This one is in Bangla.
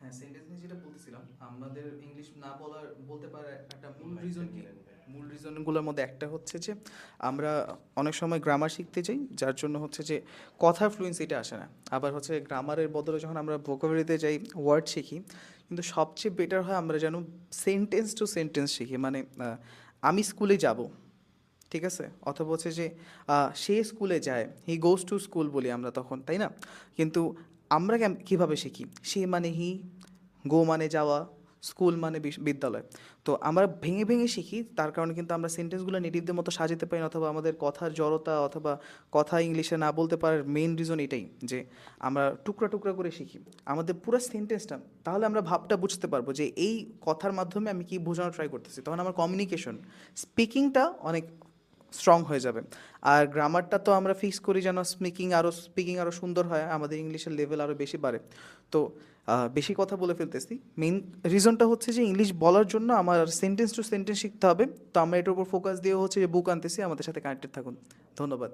হ্যাঁ, সেন্টেন্স নিয়ে যেটা বলতেছিলাম, আমাদের ইংলিশ না বলার বলতে পারে একটা মূল রিজন কি, মূল রিজনগুলোর মধ্যে একটা হচ্ছে যে আমরা অনেক সময় গ্রামার শিখতে যাই, যার জন্য হচ্ছে যে কথার ফ্লুয়েন্সিটা আসে না। আবার হচ্ছে গ্রামারের বদলে যখন আমরা ভোকাবুলারিতে যাই, ওয়ার্ড শিখি, কিন্তু সবচেয়ে বেটার হয় আমরা যেন সেন্টেন্স টু সেন্টেন্স শিখি। মানে আমি স্কুলে যাব, ঠিক আছে, অথবা হচ্ছে যে সে স্কুলে যায়, হি গোজ টু স্কুল বলি আমরা তখন, তাই না? কিন্তু আমরা কীভাবে শিখি? সে মানে হি, গো মানে যাওয়া, স্কুল মানে বিদ্যালয়। তো আমরা ভেঙে ভেঙে শিখি, তার কারণে কিন্তু আমরা সেন্টেন্সগুলো নেটিভদের মতো সাজাতে পারি না, অথবা আমাদের কথার জড়তা অথবা কথা ইংলিশে না বলতে পারার মেইন রিজন এটাই যে আমরা টুকরা টুকরা করে শিখি আমাদের পুরো সেন্টেন্সটা। তাহলে আমরা ভাবটা বুঝতে পারবো যে এই কথার মাধ্যমে আমি কি বোঝানোর ট্রাই করতেছি, তখন আমার কমিউনিকেশন, স্পিকিংটা অনেক স্ট্রং হয়ে যাবে। আর গ্রামারটা তো আমরা ফিক্স করি যেন স্পিকিং আরও সুন্দর হয়, আমাদের ইংলিশের লেভেল আরও বেশি বাড়ে। তো বেশি কথা বলে ফেলতেছি, মেইন রিজনটা হচ্ছে যে ইংলিশ বলার জন্য আমার সেন্টেন্স টু সেন্টেন্স শিখতে হবে। তো আমরা এটার উপর ফোকাস দিয়ে হচ্ছে যে বুক আনতেছি, আমাদের সাথে কানেক্টেড থাকুন। ধন্যবাদ।